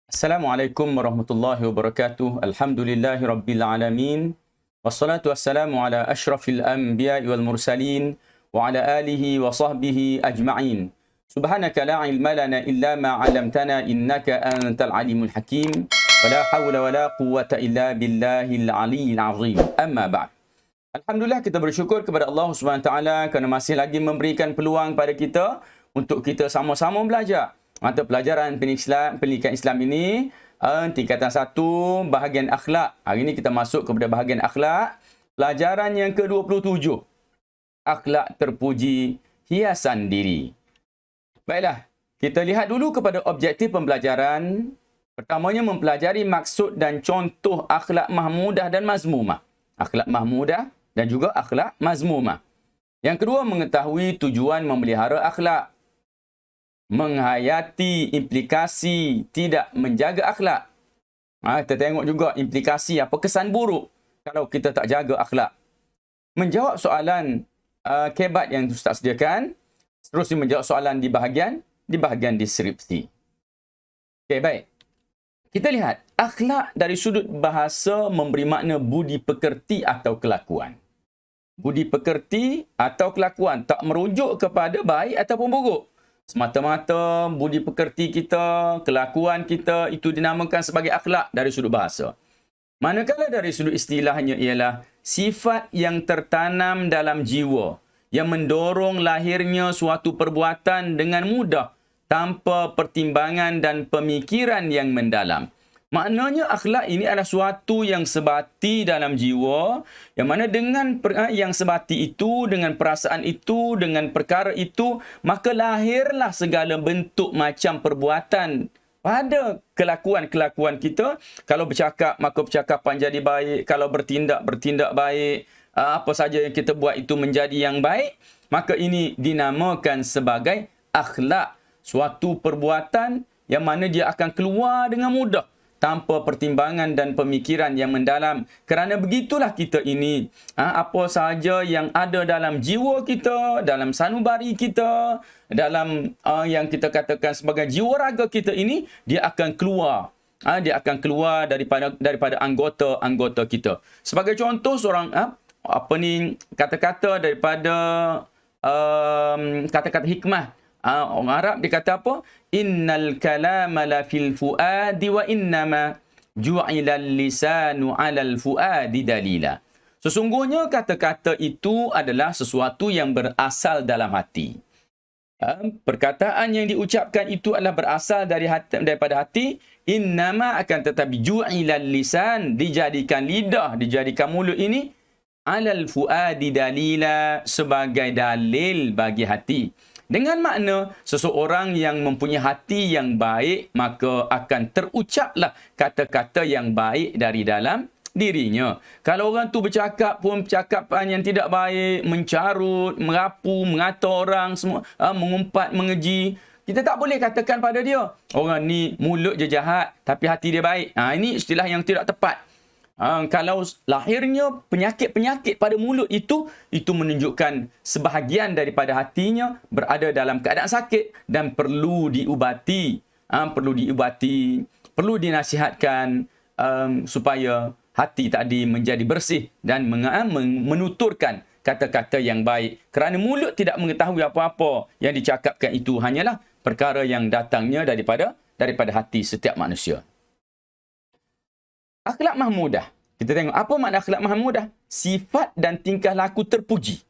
Assalamualaikum warahmatullahi wabarakatuh. Alhamdulillahi rabbil alamin. Wassalatu wassalamu ala asyrafil anbiya'i wal mursalin wa ala alihi wa sahbihi ajma'in. Subhanaka la ilma lana illa ma 'allamtana innaka antal alimul hakim. Wala hawla wala quwwata illa billahil aliyyil azim. Amma ba'd. Alhamdulillah, kita bersyukur kepada Allah Subhanahu Wa Taala kerana masih lagi memberikan peluang pada kita untuk kita sama-sama belajar mata pelajaran pendidikan Islam ini, tingkatan 1 bahagian akhlak. Hari ini kita masuk kepada bahagian akhlak, pelajaran yang ke-27. Akhlak terpuji, hiasan diri. Baiklah, kita lihat dulu kepada objektif pembelajaran. Pertamanya, mempelajari maksud dan contoh akhlak mahmudah dan mazmumah. Akhlak mahmudah dan juga akhlak mazmumah. Yang kedua, mengetahui tujuan memelihara akhlak. Menghayati implikasi tidak menjaga akhlak. Kita tengok juga implikasi apa kesan buruk kalau kita tak jaga akhlak. Menjawab soalan kebat yang Ustaz sediakan. Seterusnya menjawab soalan di bahagian deskripsi. Okey, baik. Kita lihat akhlak dari sudut bahasa memberi makna budi pekerti atau kelakuan. Budi pekerti atau kelakuan tak merujuk kepada baik ataupun buruk. Semata-mata budi pekerti kita, kelakuan kita itu dinamakan sebagai akhlak dari sudut bahasa. Manakala dari sudut istilahnya ialah sifat yang tertanam dalam jiwa yang mendorong lahirnya suatu perbuatan dengan mudah tanpa pertimbangan dan pemikiran yang mendalam. Maknanya akhlak ini adalah suatu yang sebati dalam jiwa, yang mana dengan yang sebati itu, dengan perasaan itu, dengan perkara itu, maka lahirlah segala bentuk macam perbuatan pada kelakuan-kelakuan kita. Kalau bercakap, maka percakapan jadi baik. Kalau bertindak baik. Apa saja yang kita buat itu menjadi yang baik. Maka ini dinamakan sebagai akhlak. Suatu perbuatan yang mana dia akan keluar dengan mudah, tanpa pertimbangan dan pemikiran yang mendalam. Kerana begitulah kita ini, apa sahaja yang ada dalam jiwa kita, dalam sanubari kita, dalam yang kita katakan sebagai jiwa raga kita ini, dia akan keluar. Dia akan keluar daripada anggota-anggota kita. Sebagai contoh, seorang kata-kata daripada kata-kata hikmah. Orang Arab dia kata apa? Innal kalama la fil fuadi wa innama ju'ilal lisanu 'alal fuadi dalila. Sesungguhnya kata-kata itu adalah sesuatu yang berasal dalam hati. Perkataan yang diucapkan itu adalah berasal daripada hati. Innama akan tetapi ju'ilal lisan, dijadikan lidah, dijadikan mulut ini 'alal fuadi dalila, sebagai dalil bagi hati. Dengan makna seseorang yang mempunyai hati yang baik, maka akan terucaplah kata-kata yang baik dari dalam dirinya. Kalau orang tu bercakap pun percakapan yang tidak baik, mencarut, merapu, mengata orang, semua mengumpat, mengeji, kita tak boleh katakan pada dia, orang ni mulut je jahat tapi hati dia baik. Ini istilah yang tidak tepat. Kalau lahirnya penyakit-penyakit pada mulut itu menunjukkan sebahagian daripada hatinya berada dalam keadaan sakit dan perlu diubati. Perlu dinasihatkan supaya hati tadi menjadi bersih dan menuturkan kata-kata yang baik. Kerana mulut tidak mengetahui apa-apa yang dicakapkan itu hanyalah perkara yang datangnya daripada hati setiap manusia. Akhlak mahmudah. Kita tengok apa makna akhlak mahmudah. Sifat dan tingkah laku terpuji.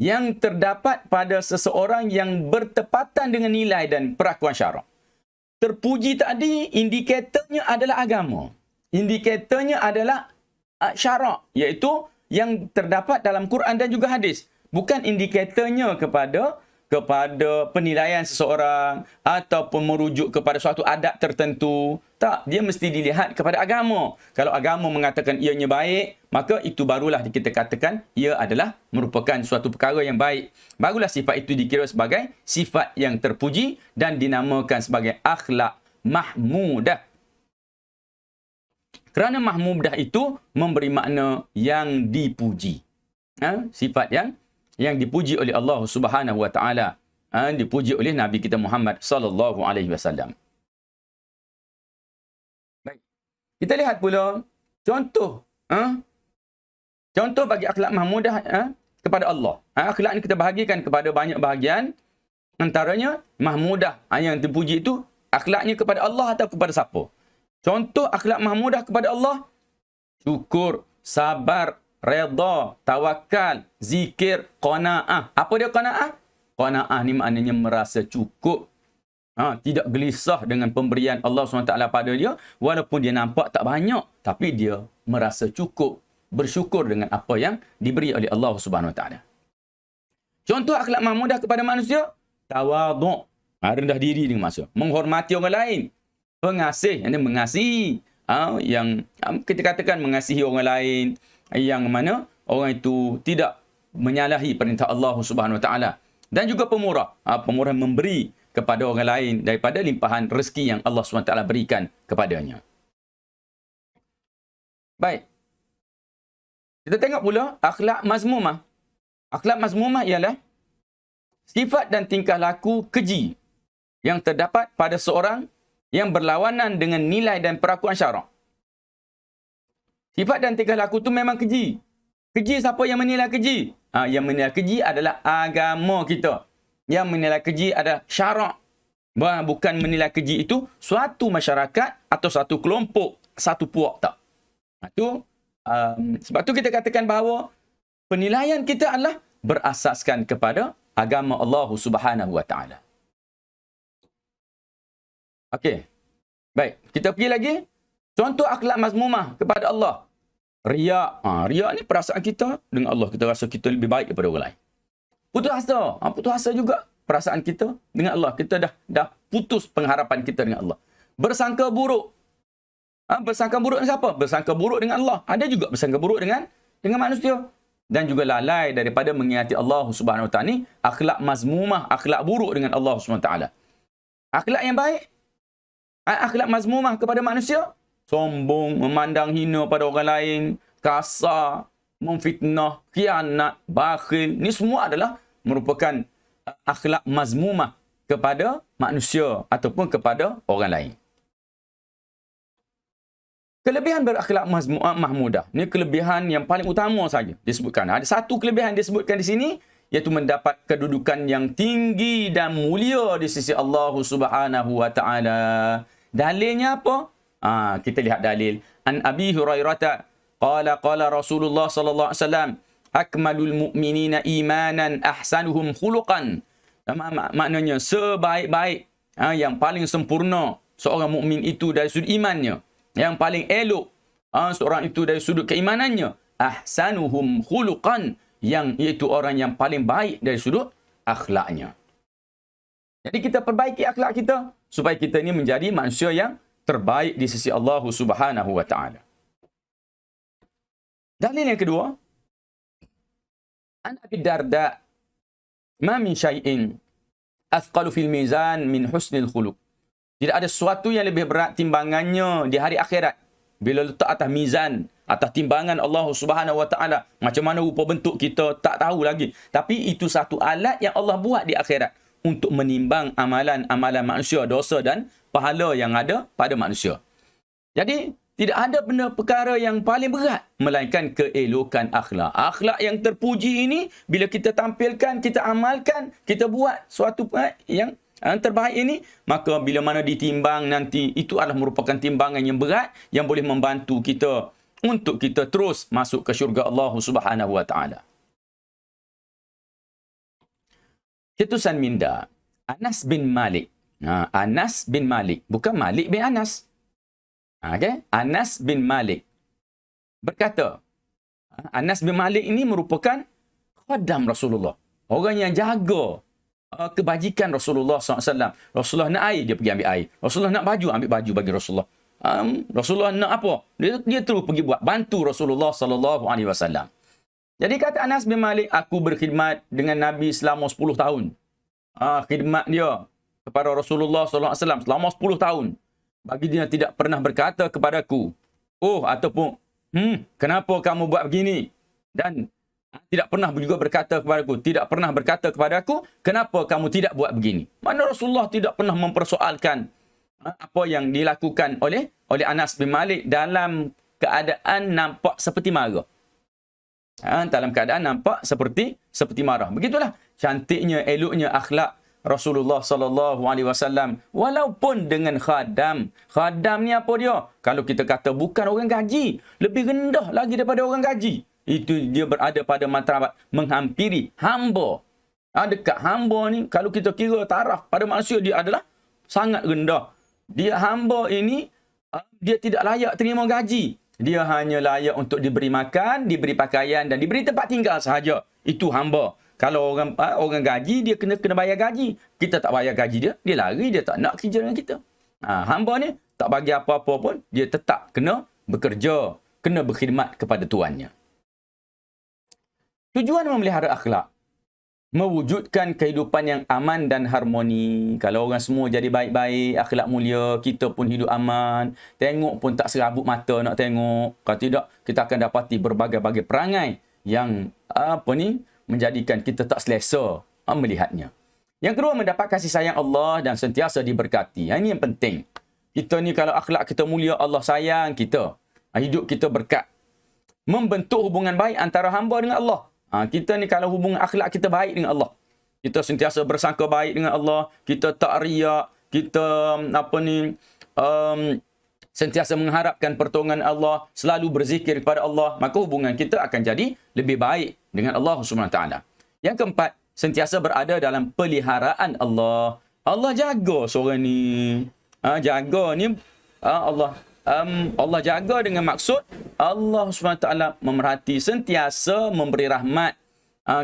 Yang terdapat pada seseorang yang bertepatan dengan nilai dan perakuan syarak. Terpuji tadi indikatornya adalah agama. Indikatornya adalah syarak, iaitu yang terdapat dalam Quran dan juga hadis. Bukan indikatornya kepada penilaian seseorang ataupun merujuk kepada suatu adat tertentu. Tak, dia mesti dilihat kepada agama. Kalau agama mengatakan ianya baik, maka itu barulah kita katakan ia adalah merupakan suatu perkara yang baik. Barulah sifat itu dikira sebagai sifat yang terpuji dan dinamakan sebagai akhlak mahmudah. Kerana mahmudah itu memberi makna yang dipuji. Sifat yang dipuji oleh Allah Subhanahu Wa Taala, dipuji oleh Nabi kita Muhammad sallallahu alaihi wasallam. Kita lihat pula contoh. Contoh bagi akhlak mahmudah kepada Allah. Akhlak ni kita bahagikan kepada banyak bahagian. Antaranya mahmudah. Yang dipuji itu akhlaknya kepada Allah atau kepada siapa. Contoh akhlak mahmudah kepada Allah. Syukur, sabar, redha, tawakal, zikir, qanaah. Apa dia qanaah? Qanaah ni maknanya merasa cukup. Tidak gelisah dengan pemberian Allah SWT pada dia. Walaupun dia nampak tak banyak. Tapi dia merasa cukup. Bersyukur dengan apa yang diberi oleh Allah SWT. Contoh akhlak mahmudah kepada manusia. Tawaduk. Rendah diri dengan manusia. Menghormati orang lain. Pengasih. Yang mengasihi. Yang kita katakan mengasihi orang lain. Yang mana orang itu tidak menyalahi perintah Allah SWT. Dan juga pemurah. Pemurah memberi kepada orang lain daripada limpahan rezeki yang Allah SWT berikan kepadanya. Baik. Kita tengok pula akhlak mazmumah. Akhlak mazmumah ialah sifat dan tingkah laku keji yang terdapat pada seorang yang berlawanan dengan nilai dan perakuan syarak. Sifat dan tingkah laku itu memang keji. Keji siapa yang menilai keji? Yang menilai keji adalah agama kita. Yang menilai keji adalah syarak. Bukan menilai keji itu suatu masyarakat atau satu kelompok, satu puak tak. Sebab tu kita katakan bahawa penilaian kita adalah berasaskan kepada agama Allah Subhanahu Wa Taala. Okey. Baik, kita pergi lagi. Contoh akhlak mazmumah kepada Allah. Riak. Riak ni perasaan kita dengan Allah. Kita rasa kita lebih baik daripada orang lain. Putus asa. Putus asa juga perasaan kita dengan Allah. Kita dah putus pengharapan kita dengan Allah. Bersangka buruk. Bersangka buruk dengan siapa? Bersangka buruk dengan Allah. Ada juga bersangka buruk dengan manusia. Dan juga lalai daripada mengingati Allah Subhanahu Wa Taala ni akhlak mazmumah, akhlak buruk dengan Allah Subhanahu Wa Taala. Akhlak yang baik, akhlak mazmumah kepada manusia, sombong, memandang hina pada orang lain, kasar, memfitnah, khianat, bakhil. Ni semua adalah merupakan akhlak mazmumah kepada manusia ataupun kepada orang lain. Kelebihan berakhlak mahmudah. Ini kelebihan yang paling utama saja disebutkan. Ada satu kelebihan disebutkan di sini, iaitu mendapat kedudukan yang tinggi dan mulia di sisi Allah Subhanahu Wa Taala. Dalilnya apa? Kita lihat dalil. An Abi Hurairah qala Rasulullah sallallahu alaihi wasallam, akmalul mu'minina imanan ahsanuhum khuluqan. Maknanya sebaik-baik, yang paling sempurna seorang mukmin itu dari sudut imannya. Yang paling elok seorang itu dari sudut keimanannya, ahsanuhum khuluqan, yang iaitu orang yang paling baik dari sudut akhlaknya. Jadi kita perbaiki akhlak kita supaya kita ini menjadi manusia yang terbaik di sisi Allah Subhanahu Wa Taala. Dalil yang kedua, an Abi Darda, ma min syai'in athqalu fil mizan min husnil khuluq. Tidak ada sesuatu yang lebih berat timbangannya di hari akhirat bila letak atas mizan, atas timbangan Allah Subhanahu Wa Taala. Macam mana rupa bentuk kita tak tahu lagi. Tapi itu satu alat yang Allah buat di akhirat untuk menimbang amalan-amalan manusia, dosa dan pahala yang ada pada manusia. Jadi tidak ada benda perkara yang paling berat melainkan keelokan akhlak. Akhlak yang terpuji ini bila kita tampilkan, kita amalkan, kita buat suatu yang terbaik ini, maka bila mana ditimbang nanti, itu adalah merupakan timbangan yang berat yang boleh membantu kita untuk kita terus masuk ke syurga Allah Subhanahu Wa Taala. Ketusan minda Anas bin Malik. Anas bin Malik, bukan Malik bin Anas. Okay? Anas bin Malik berkata, Anas bin Malik ini merupakan khadam Rasulullah. Orang yang jaga kebajikan Rasulullah SAW. Rasulullah nak air, dia pergi ambil air. Rasulullah nak baju, ambil baju bagi Rasulullah. Rasulullah nak apa? Dia terus pergi buat, bantu Rasulullah SAW. Jadi kata Anas bin Malik, aku berkhidmat dengan Nabi selama 10 tahun. Khidmat dia kepada Rasulullah SAW selama 10 tahun. Bagi dia tidak pernah berkata kepadaku, ataupun, kenapa kamu buat begini? Dan tidak pernah juga berkata kepadaku, tidak pernah berkata kepadaku, kenapa kamu tidak buat begini? Mana Rasulullah tidak pernah mempersoalkan apa yang dilakukan oleh Anas bin Malik dalam keadaan nampak seperti marah. Dalam keadaan nampak seperti marah. Begitulah cantiknya, eloknya akhlak Rasulullah sallallahu alaihi wasallam walaupun dengan khadam. Khadam ni apa dia? Kalau kita kata bukan orang gaji, lebih rendah lagi daripada orang gaji. Itu dia berada pada martabat menghampiri hamba. Dekat hamba ni kalau kita kira taraf pada manusia dia adalah sangat rendah. Dia hamba ini dia tidak layak terima gaji. Dia hanya layak untuk diberi makan, diberi pakaian dan diberi tempat tinggal sahaja. Itu hamba. Kalau orang gaji, dia kena bayar gaji. Kita tak bayar gaji dia, dia lari, dia tak nak kerja dengan kita. Hamba ni tak bagi apa-apa pun, dia tetap kena bekerja, kena berkhidmat kepada tuannya. Tujuan memelihara akhlak, mewujudkan kehidupan yang aman dan harmoni. Kalau orang semua jadi baik-baik, akhlak mulia, kita pun hidup aman. Tengok pun tak serabut mata nak tengok. Kalau tidak, kita akan dapati berbagai-bagai perangai yang menjadikan kita tak selesa melihatnya. Yang kedua, mendapat kasih sayang Allah dan sentiasa diberkati. Ini yang penting. Kita ni kalau akhlak kita mulia, Allah sayang kita. Hidup kita berkat. Membentuk hubungan baik antara hamba dengan Allah. Kita ni kalau hubungan akhlak kita baik dengan Allah, kita sentiasa bersangka baik dengan Allah, kita tak riak, kita sentiasa mengharapkan pertolongan Allah, selalu berzikir kepada Allah, maka hubungan kita akan jadi lebih baik dengan Allah Subhanahu Wa Taala. Yang keempat, sentiasa berada dalam peliharaan Allah. Allah jaga seorang ni. Jaga ni Allah jaga dengan maksud Allah SWT memerhati, sentiasa memberi rahmat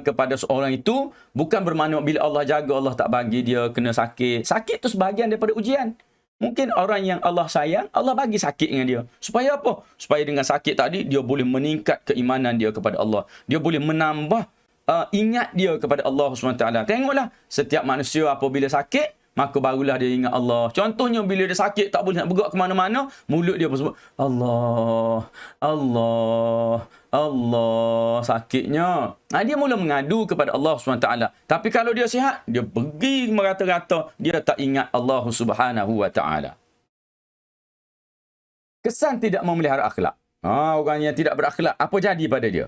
kepada seorang itu. Bukan bermakna bila Allah jaga, Allah tak bagi dia kena sakit. Sakit tu sebahagian daripada ujian. Mungkin orang yang Allah sayang, Allah bagi sakit dengan dia. Supaya apa? Supaya dengan sakit tadi, dia boleh meningkat keimanan dia kepada Allah. Dia boleh menambah ingat dia kepada Allah SWT. Tengoklah, setiap manusia apabila sakit, maka barulah dia ingat Allah. Contohnya bila dia sakit, tak boleh nak bergerak ke mana-mana, mulut dia bersebut Allah, Allah, Allah, sakitnya. Dia mula mengadu kepada Allah SWT. Tapi kalau dia sihat, dia pergi merata-rata, dia tak ingat Allah SWT. Kesan tidak memelihara akhlak. Orang yang tidak berakhlak, apa jadi pada dia?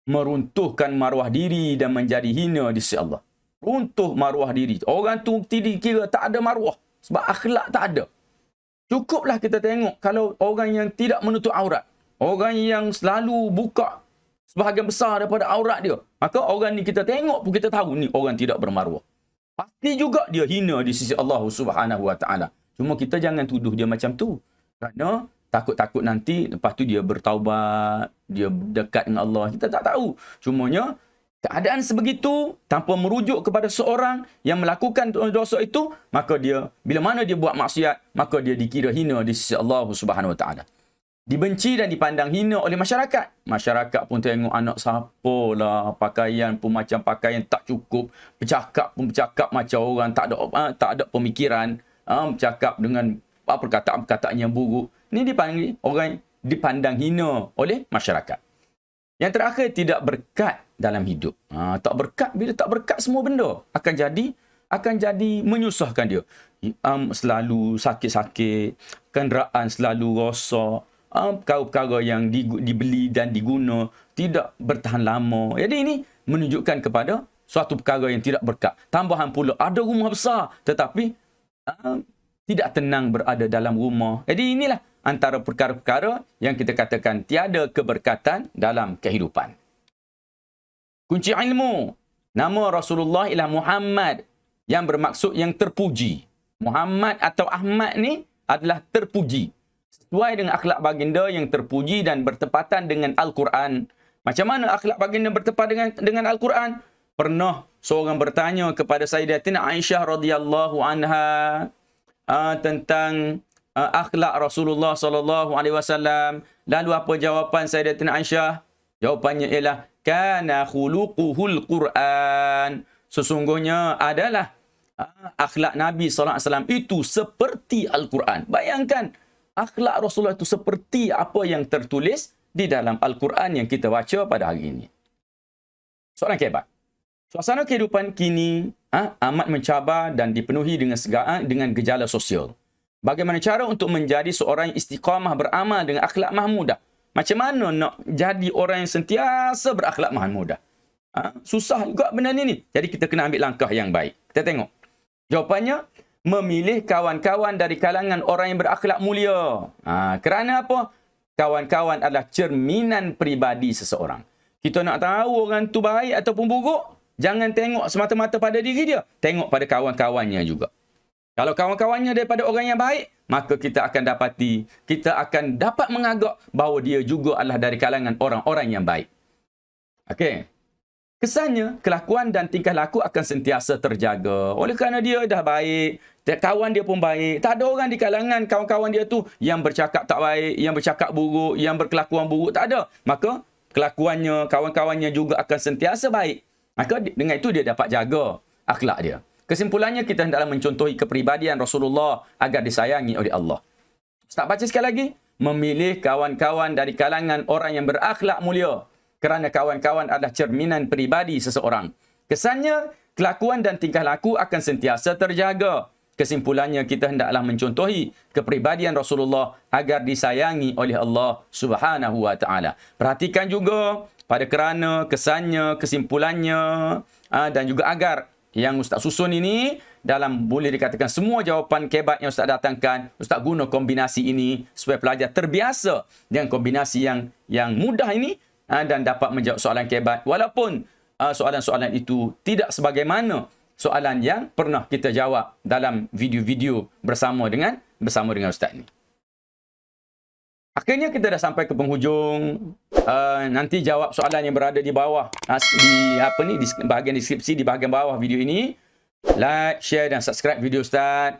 Meruntuhkan maruah diri dan menjadi hina di sisi Allah. Runtuh maruah diri. Orang tu kira tak ada maruah. Sebab akhlak tak ada. Cukuplah kita tengok kalau orang yang tidak menutup aurat. Orang yang selalu buka sebahagian besar daripada aurat dia. Maka orang ni kita tengok pun kita tahu ni orang tidak bermaruah. Pasti juga dia hina di sisi Allah Subhanahu Wa Taala. Cuma kita jangan tuduh dia macam tu. Kerana takut-takut nanti lepas tu dia bertaubat. Dia dekat dengan Allah. Kita tak tahu. Cumanya keadaan sebegitu, tanpa merujuk kepada seorang yang melakukan dosa itu, maka dia, bila mana dia buat maksiat, maka dia dikira hina di sisi Allah Subhanahu Wa Taala. Dibenci dan dipandang hina oleh masyarakat. Masyarakat pun tengok anak siapa lah, pakaian pun macam pakaian tak cukup, bercakap pun bercakap macam orang tak ada pemikiran, bercakap dengan perkataan-perkataan yang buruk. Ini dipanggil orang dipandang hina oleh masyarakat. Yang terakhir, tidak berkat dalam hidup. Tak berkat, bila tak berkat semua benda akan jadi menyusahkan dia. Selalu sakit-sakit, kenderaan selalu rosak, perkara-perkara yang dibeli dan diguna tidak bertahan lama. Jadi ini menunjukkan kepada suatu perkara yang tidak berkat. Tambahan pula ada rumah besar tetapi tidak tenang berada dalam rumah. Jadi inilah antara perkara-perkara yang kita katakan tiada keberkatan dalam kehidupan. Kunci ilmu. Nama Rasulullah ialah Muhammad, yang bermaksud yang terpuji. Muhammad atau Ahmad ni adalah terpuji. Sesuai dengan akhlak baginda yang terpuji dan bertepatan dengan Al-Quran. Macam mana akhlak baginda bertepatan dengan Al-Quran? Pernah seorang bertanya kepada Sayyidatina Aisyah radhiyallahu anha tentang akhlak Rasulullah sallallahu alaihi wasallam. Lalu apa jawapan Sayyidatina Aisyah? Jawapannya ialah kana khuluquhul Quran. Sesungguhnya adalah akhlak Nabi sallallahu alaihi wasallam itu seperti Al-Quran. Bayangkan akhlak Rasulullah itu seperti apa yang tertulis di dalam Al-Quran yang kita baca pada hari ini. Soalan kebat. Suasana kehidupan kini amat mencabar dan dipenuhi dengan gejala sosial. Bagaimana cara untuk menjadi seorang yang istiqamah beramal dengan akhlak mahmudah? Macam mana nak jadi orang yang sentiasa berakhlak mahmudah? Susah juga benda ni. Jadi kita kena ambil langkah yang baik. Kita tengok. Jawapannya, memilih kawan-kawan dari kalangan orang yang berakhlak mulia. Kerana apa? Kawan-kawan adalah cerminan peribadi seseorang. Kita nak tahu orang tu baik ataupun buruk, jangan tengok semata-mata pada diri dia. Tengok pada kawan-kawannya juga. Kalau kawan-kawannya daripada orang yang baik, maka kita akan dapat mengagak bahawa dia juga adalah dari kalangan orang-orang yang baik. Okey. Kesannya, kelakuan dan tingkah laku akan sentiasa terjaga. Oleh kerana dia dah baik, kawan dia pun baik. Tak ada orang di kalangan kawan-kawan dia tu yang bercakap tak baik, yang bercakap buruk, yang berkelakuan buruk. Tak ada. Maka, kelakuannya, kawan-kawannya juga akan sentiasa baik. Maka, dengan itu dia dapat jaga akhlak dia. Kesimpulannya, kita hendaklah mencontohi kepribadian Rasulullah agar disayangi oleh Allah. Ustaz baca sekali lagi. Memilih kawan-kawan dari kalangan orang yang berakhlak mulia. Kerana kawan-kawan adalah cerminan peribadi seseorang. Kesannya, kelakuan dan tingkah laku akan sentiasa terjaga. Kesimpulannya, kita hendaklah mencontohi kepribadian Rasulullah agar disayangi oleh Allah Subhanahu wa taala. Perhatikan juga pada kerana, kesannya, kesimpulannya dan juga agar yang Ustaz susun ini dalam boleh dikatakan semua jawapan kebat yang Ustaz datangkan, Ustaz guna kombinasi ini supaya pelajar terbiasa dengan kombinasi yang mudah ini dan dapat menjawab soalan kebat walaupun soalan-soalan itu tidak sebagaimana soalan yang pernah kita jawab dalam video-video bersama dengan Ustaz ni. Akhirnya kita dah sampai ke penghujung. Nanti jawab soalan yang berada di bawah di bahagian deskripsi di bahagian bawah video ini. Like, share dan subscribe video Ustaz.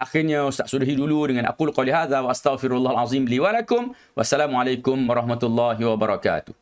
Akhirnya Ustaz sudahi dulu dengan aqulu qouli hadza wa astaghfirullahal azim li wa lakum. Wassalamualaikum warahmatullahi wabarakatuh.